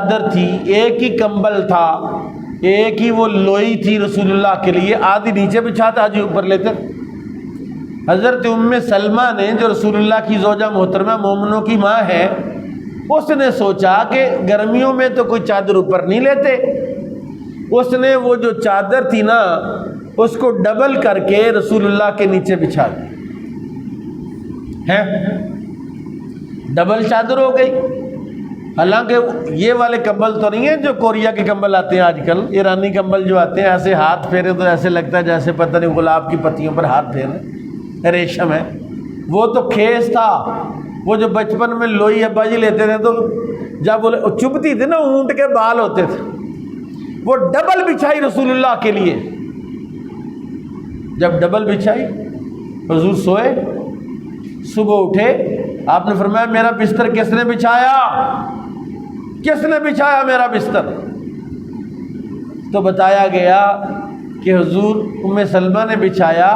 چادر تھی، ایک ہی کمبل تھا، ایک ہی وہ لوئی تھی رسول اللہ کے لیے، آدھی نیچے بچھاتے آدھی اوپر لیتے۔ حضرت ام سلمہ نے جو رسول اللہ کی زوجہ محترمہ مومنوں کی ماں ہے، اس نے سوچا کہ گرمیوں میں تو کوئی چادر اوپر نہیں لیتے، اس نے وہ جو چادر تھی نا اس کو ڈبل کر کے رسول اللہ کے نیچے بچھا دی ہے، ڈبل چادر ہو گئی۔ حالانکہ یہ والے کمبل تو نہیں ہیں جو کوریا کے کمبل آتے ہیں آج کل، ایرانی کمبل جو آتے ہیں، ایسے ہاتھ پھیرے تو ایسے لگتا ہے جیسے پتہ نہیں گلاب کی پتیوں پر ہاتھ پھیرے، ریشم ہے۔ وہ تو کھیس تھا، وہ جو بچپن میں لوئی ابا جی لیتے تھے تو جب وہ چبھتی تھی نا اونٹ کے بال ہوتے تھے، وہ ڈبل بچھائی رسول اللہ کے لیے۔ جب ڈبل بچھائی حضور سوئے، صبح اٹھے، آپ نے فرمایا میرا بستر کس نے بچھایا؟ کس نے بچھایا میرا بستر؟ تو بتایا گیا کہ حضور ام سلمہ نے بچھایا۔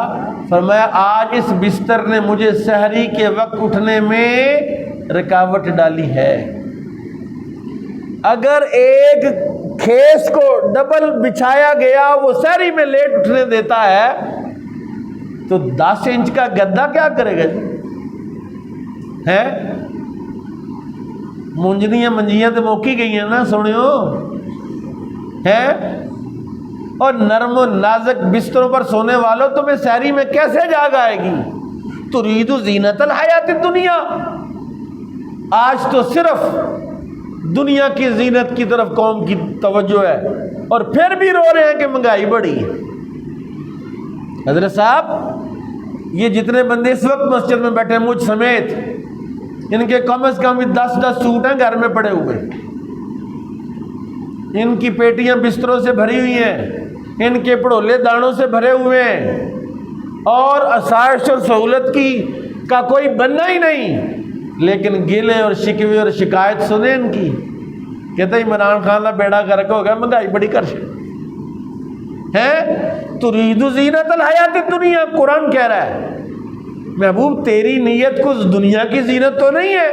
فرمایا آج اس بستر نے مجھے سحری کے وقت اٹھنے میں رکاوٹ ڈالی ہے۔ اگر ایک کھیس کو ڈبل بچھایا گیا وہ سحری میں لیٹ اٹھنے دیتا ہے تو 10 انچ کا گدا کیا کرے گا جی؟ ہے مونجنیاں منجیاں تو موکی گئی ہیں نا سنیو ہے، اور نرم و نازک بستروں پر سونے والوں تمہیں سحری میں کیسے جاگ آئے گی؟ ترید زینت الحیات الدنیا، آج تو صرف دنیا کی زینت کی طرف قوم کی توجہ ہے، اور پھر بھی رو رہے ہیں کہ مہنگائی بڑھی ہے۔ حضرت صاحب یہ جتنے بندے اس وقت مسجد میں بیٹھے مجھ سمیت، ان کے کم از کم 10 سوٹ ہیں گھر میں پڑے ہوئے، ان کی پیٹیاں بستروں سے بھری ہوئی ہیں، ان کے پڑولے دانوں سے بھرے ہوئے ہیں، اور آسائش اور سہولت کی کا کوئی بننا ہی نہیں، لیکن گلے اور شکوے اور شکایت سنیں ان کی، کہتے ہیں عمران خان کا بیڑا گرک ہو گیا، مہنگائی بڑی کر ہے۔ ترید زینت الحیات الدنیا، قرآن کہہ رہا ہے محبوب تیری نیت کو دنیا کی زینت تو نہیں ہے،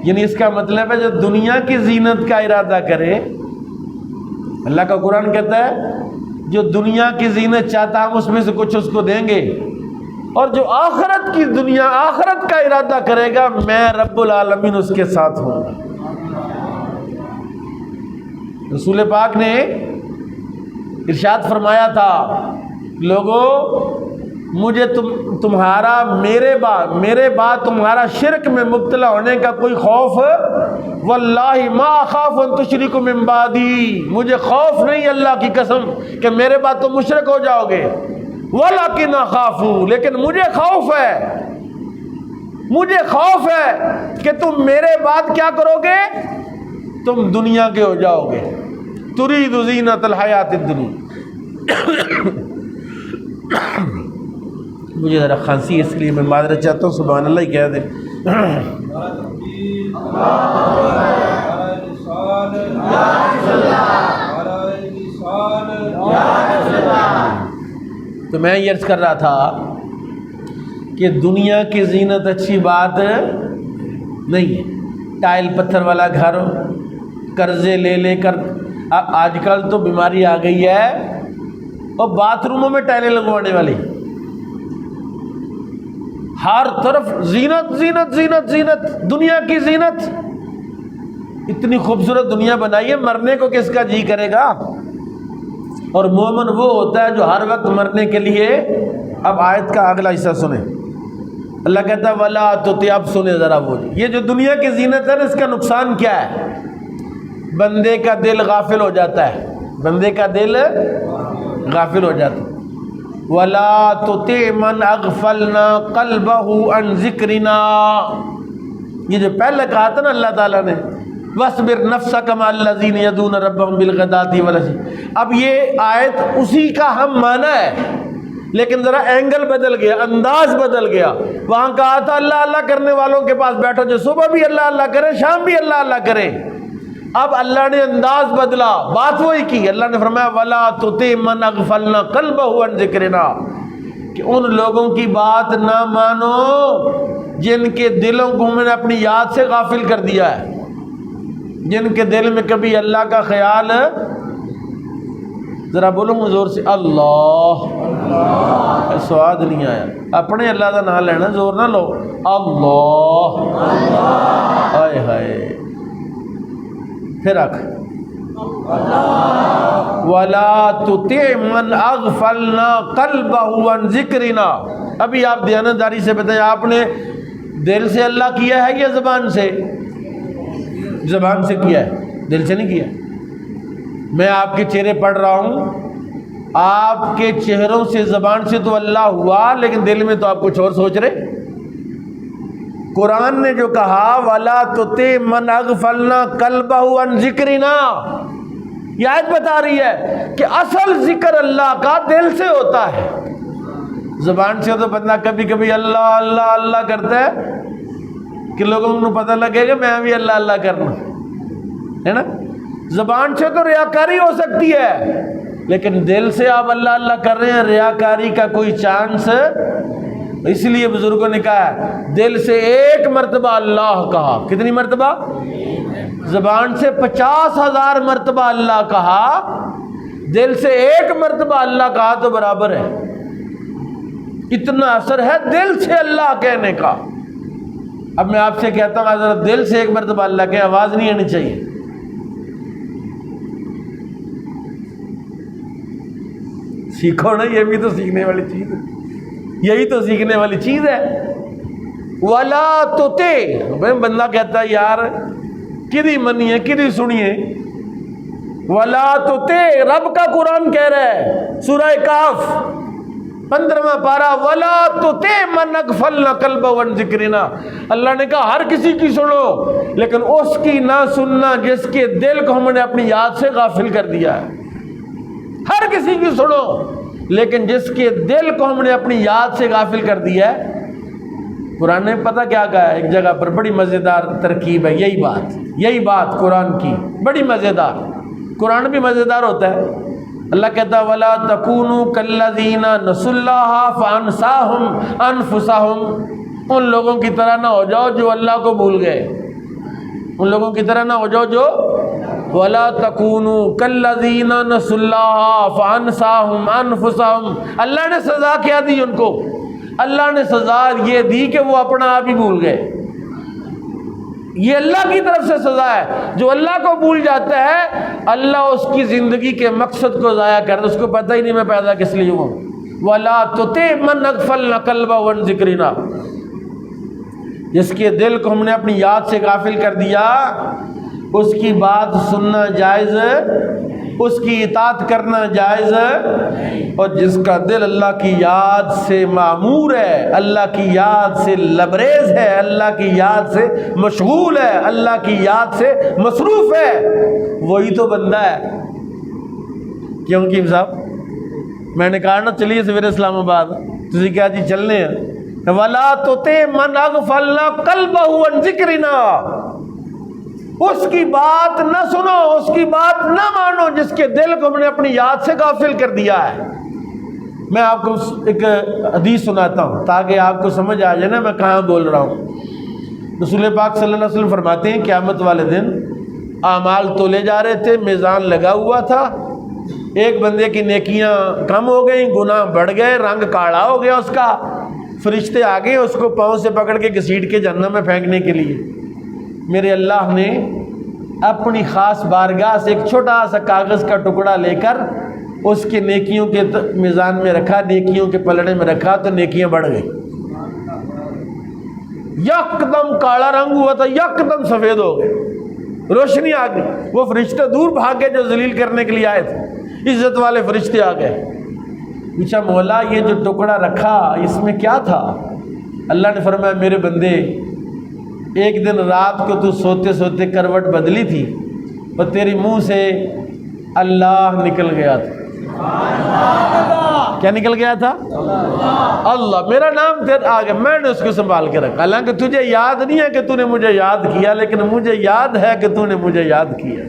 یعنی اس کا مطلب ہے جو دنیا کی زینت کا ارادہ کرے، اللہ کا قرآن کہتا ہے جو دنیا کی زینت چاہتا ہم اس میں سے کچھ اس کو دیں گے، اور جو آخرت کی دنیا آخرت کا ارادہ کرے گا میں رب العالمین اس کے ساتھ ہوں۔ رسول پاک نے ارشاد فرمایا تھا لوگو مجھے تمہارا میرے بعد تمہارا شرک میں مبتلا ہونے کا کوئی خوف واللہ ما اخاف ان تشرکوا من بعدی، مجھے خوف نہیں اللہ کی قسم کہ میرے بعد تم مشرک ہو جاؤ گے، ولکن اخاف، لیکن مجھے خوف ہے کہ تم میرے بعد کیا کرو گے، تم دنیا کے ہو جاؤ گے، ترید زینت الحیات الدنیا۔ مجھے ذرا کھانسی اس لیے میں معذرت چاہتا ہوں، سبحان اللہ ہی کہہ دیں۔ تو میں یہ عرض کر رہا تھا کہ دنیا کی زینت اچھی بات نہیں ہے، ٹائل پتھر والا گھر، قرضے لے کر، آج کل تو بیماری آ گئی ہے اور باتھ روموں میں ٹائلیں لگوانے والی، ہر طرف زینت زینت زینت زینت، دنیا کی زینت۔ اتنی خوبصورت دنیا بنائی ہے، مرنے کو کس کا جی کرے گا؟ اور مومن وہ ہوتا ہے جو ہر وقت مرنے کے لیے۔ اب آیت کا اگلا حصہ سنیں، اللہ کہتا ہے وَلَا تُطِعْ، اب سنیں ذرا وہ یہ جو دنیا کی زینت ہے نا، اس کا نقصان کیا ہے؟ بندے کا دل غافل ہو جاتا ہے، بندے کا دل غافل ہو جاتا ہے۔ وَلَا تُطِعْ مَنْ أَغْفَلْنَا قَلْبَهُ عَنْ ذِكْرِنَا، یہ جو پہلے کہا تھا نا اللہ تعالیٰ نے وَاصْبِرْ نَفْسَكَ مَعَ الَّذِينَ يَدْعُونَ رَبَّهُمْ بِالْغَدَاةِ وَالْعَشِيِّ، اب یہ آیت اسی کا ہم معنی ہے، لیکن ذرا اینگل بدل گیا، انداز بدل گیا۔ وہاں کہا تھا اللہ اللہ کرنے والوں کے پاس بیٹھو جو صبح بھی اللہ اللہ کرے شام بھی اللہ اللہ کرے، اب اللہ نے انداز بدلا، بات وہی کی۔ اللہ نے فرمایا وَلَا تُطِعْ مَنْ أَغْفَلْنَا قَلْبَهُ عَنْ ذِكْرِنَا، کہ ان لوگوں کی بات نہ مانو جن کے دلوں کو ہم نے اپنی یاد سے غافل کر دیا ہے۔ جن کے دل میں کبھی اللہ کا خیال، ذرا بولو زور سے اللہ، سواد نہیں آیا، اپنے اللہ کا نام لینا، زور نہ لو، اللہ، ہائے ہائے، پھر رکھ، وَلَا تُطِعْ مَنْ أَغْفَلْنَا قَلْبَهُ عَنْ ذِكْرِنَا۔ ابھی آپ دیانتداری سے بتائیں، آپ نے دل سے اللہ کیا ہے یا زبان سے؟ زبان سے کیا ہے، دل سے نہیں کیا۔ میں آپ کے چہرے پڑھ رہا ہوں، آپ کے چہروں سے زبان سے تو اللہ ہوا، لیکن دل میں تو آپ کچھ اور سوچ رہے۔ قرآن نے جو کہا وَلَا تُطِعْ مَنْ أَغْفَلْنَا قَلْبَهُ عَنْ ذِكْرِنَا، یہ آیت بتا رہی ہے کہ اصل ذکر اللہ کا دل سے ہوتا ہے۔ زبان سے تو بندہ کبھی کبھی اللہ اللہ اللہ کرتا ہے کہ لوگوں کو پتہ لگے گا میں بھی اللہ اللہ کرنا ہے نا۔ زبان سے تو ریاکاری ہو سکتی ہے، لیکن دل سے آپ اللہ اللہ کر رہے ہیں، ریاکاری کا کوئی چانس۔ اس لیے بزرگوں نے کہا ہے دل سے ایک مرتبہ اللہ کہا، کتنی مرتبہ؟ زبان سے 50,000 مرتبہ اللہ کہا، دل سے ایک مرتبہ اللہ کہا تو برابر ہے۔ اتنا اثر ہے دل سے اللہ کہنے کا۔ اب میں آپ سے کہتا ہوں حضرت دل سے ایک مرتبہ اللہ کہ آواز نہیں آنی چاہیے۔ سیکھو نا، یہ بھی تو سیکھنے والی چیز ہے، یہی تو سیکھنے والی چیز ہے۔ وَلَا تُطِعْ، بھائی بندہ کہتا ہے یار کدی منیے کدی سنیے، وَلَا تُطِعْ رب کا قرآن کہہ رہا ہے، سورہ کہف 15واں پارہ، وَلَا تُطِعْ مَنْ أَغْفَلْنَا قَلْبَهُ عَنْ ذِكْرِنَا۔ اللہ نے کہا ہر کسی کی سنو، لیکن اس کی نہ سننا جس کے دل کو ہم نے اپنی یاد سے غافل کر دیا ہے۔ ہر کسی کی سنو، لیکن جس کے دل کو ہم نے اپنی یاد سے غافل کر دیا ہے۔ قرآن نے پتہ کیا کہا ہے ایک جگہ پر، بڑی مزیدار ترکیب ہے، یہی بات قرآن کی بڑی مزیدار۔ قرآن بھی مزیدار ہوتا ہے۔ اللہ کہتا ہے وَلَا تَكُونُوا كَالَّذِينَ نَسُوا اللَّهَ فَأَنسَاهُمْ أَنفُسَهُمْ، ان لوگوں کی طرح نہ ہو جاؤ جو اللہ کو بھول گئے، ان لوگوں کی طرح نہ ہو جاؤ جو وَلَا تَكُونُوا كَالَّذِينَ نَسُوا اللَّهَ فَأَنسَاهُمْ أَنفُسَهُمْ۔ اللہ نے سزا کیا دی ان کو؟ اللہ نے سزا یہ دی کہ وہ اپنا آپ ہی بھول گئے۔ یہ اللہ کی طرف سے سزا ہے۔ جو اللہ کو بھول جاتا ہے اللہ اس کی زندگی کے مقصد کو ضائع کر دے، اس کو پتہ ہی نہیں میں پیدا کس لیے ہوں۔ وَلَا تُطِعْ مَنْ أَغْفَلْنَا قَلْبَهُ عَنْ ذِكْرِنَا، جس کے دل کو ہم نے اپنی یاد سے غافل کر دیا، اس کی بات سننا جائز، اس کی اطاعت کرنا جائز، اور جس کا دل اللہ کی یاد سے معمور ہے، اللہ کی یاد سے لبریز ہے، اللہ کی یاد سے مشغول ہے، اللہ کی یاد سے مصروف ہے، وہی تو بندہ ہے۔ کیوں کہ صاحب میں نے کہا نا چلیے سویرے اسلام آباد، تسی کیا جی چلنے ہیں، وَلَا تُطِعْ مَنْ أَغْفَلْنَا قَلْبَهُ عَنْ ذِكْرِنَا، اس کی بات نہ سنو، اس کی بات نہ مانو جس کے دل کو ہم نے اپنی یاد سے غافل کر دیا ہے۔ میں آپ کو ایک حدیث سناتا ہوں تاکہ آپ کو سمجھ آ جائے نا میں کہاں بول رہا ہوں۔ رسول پاک صلی اللہ علیہ وسلم فرماتے ہیں قیامت والے دن اعمال تولے جا رہے تھے، میزان لگا ہوا تھا، ایک بندے کی نیکیاں کم ہو گئیں، گناہ بڑھ گئے، رنگ کالا ہو گیا اس کا، فرشتے آ گئے اس کو پاؤں سے پکڑ کے گھسیٹ کے جہنم میں پھینکنے کے لیے۔ میرے اللہ نے اپنی خاص بارگاہ سے ایک چھوٹا سا کاغذ کا ٹکڑا لے کر اس کے نیکیوں کے میزان میں رکھا، نیکیوں کے پلڑے میں رکھا تو نیکیاں بڑھ گئی۔ یکدم کالا رنگ ہوا تھا، یکدم سفید ہو گئے، روشنی آ گئی۔ وہ فرشتے دور بھاگے جو ذلیل کرنے کے لیے آئے تھے، عزت والے فرشتے آ گئے۔ پوچھا مولا یہ جو ٹکڑا رکھا اس میں کیا تھا؟ اللہ نے فرمایا میرے بندے ایک دن رات کو تو سوتے سوتے کروٹ بدلی تھی اور تیری منہ سے اللہ نکل گیا تھا۔ کیا نکل گیا تھا؟ اللہ، میرا نام تیرا آ گیا، میں نے اس کو سنبھال کے رکھا۔ حالانکہ تجھے یاد نہیں ہے کہ تو نے مجھے یاد کیا، لیکن مجھے یاد ہے کہ تو نے مجھے یاد کیا۔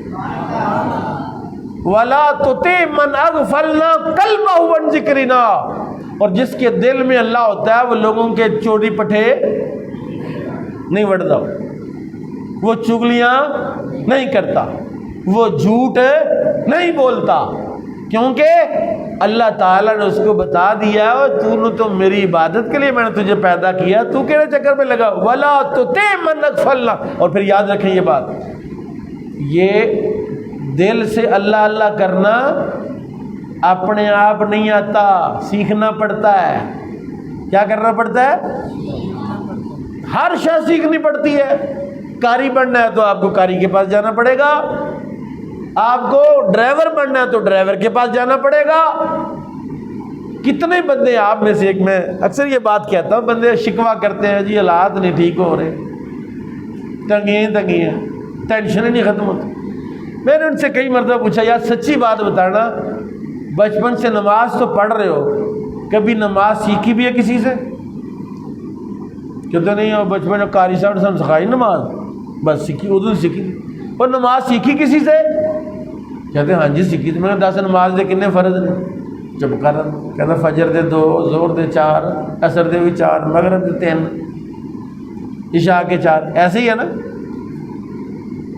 وَلَا تُطِعْ مَنْ أَغْفَلْنَا قَلْبَهُ عَنْ ذِكْرِنَا، اور جس کے دل میں اللہ ہوتا ہے وہ لوگوں کے چوری پٹھے نہیں وڑتا، وہ چگلیاں نہیں کرتا، وہ جھوٹ نہیں بولتا، کیونکہ اللہ تعالیٰ نے اس کو بتا دیا تو نے تو میری عبادت کے لیے میں نے تجھے پیدا کیا، تو کہنے چکر میں لگا ولا تطع من اغفلنا۔ اور پھر یاد رکھیں یہ بات، یہ دل سے اللہ اللہ کرنا اپنے آپ نہیں آتا، سیکھنا پڑتا ہے۔ کیا کرنا پڑتا ہے؟ ہر شے سیکھنی پڑتی ہے۔ قاری بننا ہے تو آپ کو قاری کے پاس جانا پڑے گا، آپ کو ڈرائیور بننا ہے تو ڈرائیور کے پاس جانا پڑے گا۔ کتنے بندے آپ میں سے ایک، میں اکثر یہ بات کہتا ہوں، بندے شکوہ کرتے ہیں جی حالات نہیں ٹھیک ہو رہے، تنگی ہیں، ٹینشن ہی نہیں ختم ہوتی۔ میں نے ان سے کئی مرتبہ پوچھا یار سچی بات بتانا، بچپن سے نماز تو پڑھ رہے ہو، کبھی نماز سیکھی بھی ہے کسی سے؟ کہتے نہیں ہو بچپن میں قاری صاحب نے سکھائی نماز، بس سیکھی، اردو سیکھی۔ اور نماز سیکھی کسی سے؟ کہتے ہاں جی سیکھی۔ تو میں نے 10 نماز دے کتنے فرض نے؟ چپ کر، کہتا فجر دے 2، ظہر دے 4، عصر دے بھی 4، مغرب دے 3، عشاء کے 4، ایسے ہی ہے نا۔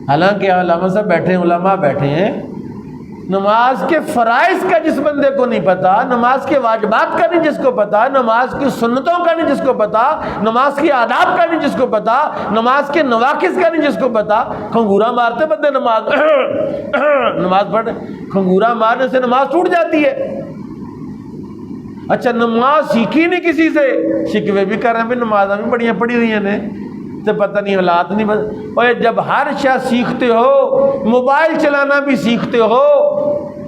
حالانکہ علامہ صاحب بیٹھے ہیں، علماء بیٹھے ہیں، نماز کے فرائض کا جس بندے کو نہیں پتا، نماز کے واجبات کا نہیں جس کو پتا، نماز کی سنتوں کا نہیں جس کو پتا، نماز کے آداب کا نہیں جس کو پتا، نماز کے نواقص کا نہیں جس کو پتا، کھنگورا مارتے بندے نماز پڑھ، کھنگورا مارنے سے نماز ٹوٹ جاتی ہے۔ اچھا نماز سیکھی نہیں کسی سے، شکوے بھی کر رہے ہیں، نمازاں بھی بڑیاں پڑھی ہوئی ہیں تو پتہ نہیں حالات نہیں بس۔ اور جب ہر شے سیکھتے ہو، موبائل چلانا بھی سیکھتے ہو،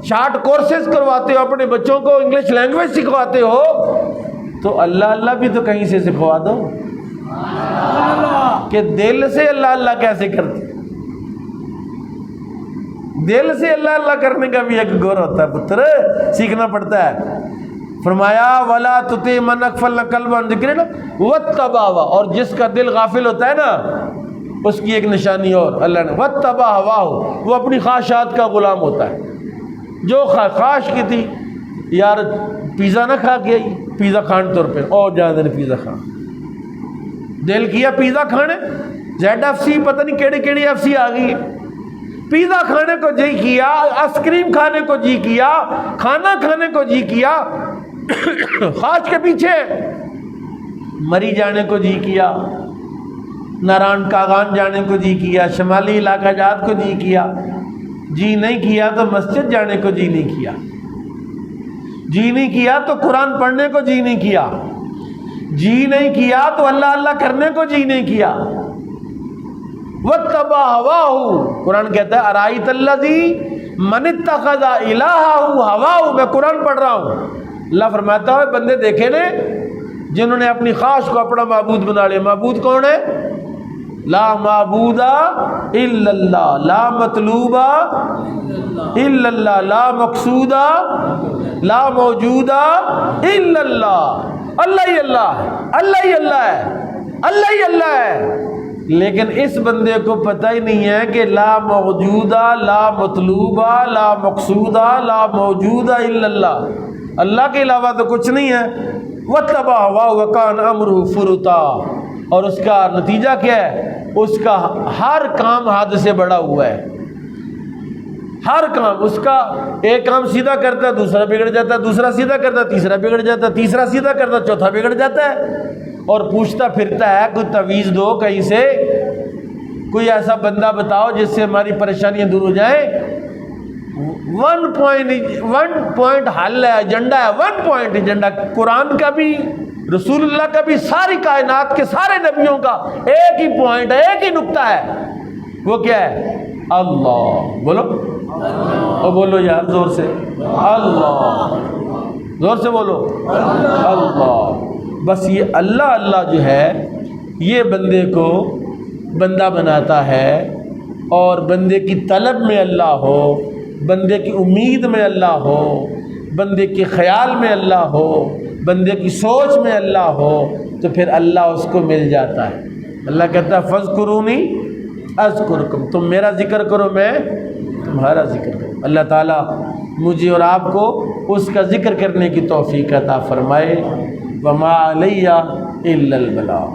شارٹ کورسز کرواتے ہو، اپنے بچوں کو انگلش لینگویج سکھواتے ہو، تو اللہ اللہ بھی تو کہیں سے سکھوا دو کہ دل سے اللہ اللہ کیسے کرتے۔ دل سے اللہ اللہ کرنے کا بھی ایک گور ہوتا ہے پتر، سیکھنا پڑتا ہے۔ فرمایا ولا تطع من اغفلنا قلبه عن ذکرنا واتبع ہوا، اور جس کا دل غافل ہوتا ہے نا اس کی ایک نشانی اور اللہ نے واتبع ہواہ، وہ اپنی خواہشات کا غلام ہوتا ہے۔ جو خواہش کی تھی یار پیزا نہ کھا کے آئی، پیزا کھان طور پہ اور جانے نے پیزا کھا، دل کیا پیزا کھانے، ZFC پتہ نہیں کیڑی کیڑی FC آ گئی ہے، پیزا کھانے کو جی کیا، آئس کریم کھانے کو جی کیا، کھانا کھانے کو جی کیا، خواہش کے پیچھے مری جانے کو جی کیا، ناران کاغان جانے کو جی کیا، شمالی علاقہ جات کو جی کیا، جی نہیں کیا تو مسجد جانے کو جی نہیں کیا، جی نہیں کیا تو قرآن پڑھنے کو جی نہیں کیا، جی نہیں کیا تو اللہ اللہ کرنے کو جی نہیں کیا۔ واتبع ہواہ، قرآن کہتا ہے ارائیت الذی من اتخذ الہہ ہواہ، میں قرآن پڑھ رہا ہوں۔ اللہ فرماتا ہے بندے دیکھے نے جنہوں نے اپنی خواہش کو اپنا معبود بنا لیا۔ معبود کون ہے؟ لا معبود الا اللہ، لا مطلوب الا اللہ، لا مقصود لا موجود الا اللہ۔ اللہ ہی اللہ ہے، اللہ ہی اللہ ہے، اللہ ہی اللہ ہے۔ لیکن اس بندے کو پتہ ہی نہیں ہے کہ لا موجودہ، لا مطلوبہ، لا مقصودہ، لا موجودہ الا اللہ، اللہ کے علاوہ تو کچھ نہیں ہے۔ واتبع ہواہ وکان امرہ فرطا، اور اس کا نتیجہ کیا ہے؟ اس کا ہر کام حد سے بڑا ہوا ہے، ہر کام اس کا، ایک کام سیدھا کرتا ہے دوسرا بگڑ جاتا ہے، دوسرا سیدھا کرتا ہے تیسرا بگڑ جاتا ہے، تیسرا سیدھا کرتا ہے چوتھا بگڑ جاتا ہے، اور پوچھتا پھرتا ہے کوئی تعویذ دو کہیں سے، کوئی ایسا بندہ بتاؤ جس سے ہماری پریشانیاں دور ہو جائیں۔ 1 پوائنٹ حل ہے، ایجنڈا ہے، 1 پوائنٹ ایجنڈا، قرآن کا بھی رسول اللہ کا بھی، ساری کائنات کے سارے نبیوں کا ایک ہی پوائنٹ ہے، ایک ہی نقطہ ہے، وہ کیا ہے؟ اللہ۔ بولو اور بولو یار زور سے، اللہ، زور سے بولو اللہ۔ بس یہ اللہ اللہ جو ہے یہ بندے کو بندہ بناتا ہے، اور بندے کی طلب میں اللہ ہو، بندے کی امید میں اللہ ہو، بندے کے خیال میں اللہ ہو، بندے کی سوچ میں اللہ ہو، تو پھر اللہ اس کو مل جاتا ہے۔ اللہ کہتا ہے فاذکرونی اذکرکم، تم میرا ذکر کرو میں تمہارا ذکر کروں۔ اللہ تعالیٰ مجھے اور آپ کو اس کا ذکر کرنے کی توفیق عطا فرمائے۔ وما علیہ الا البلاغ۔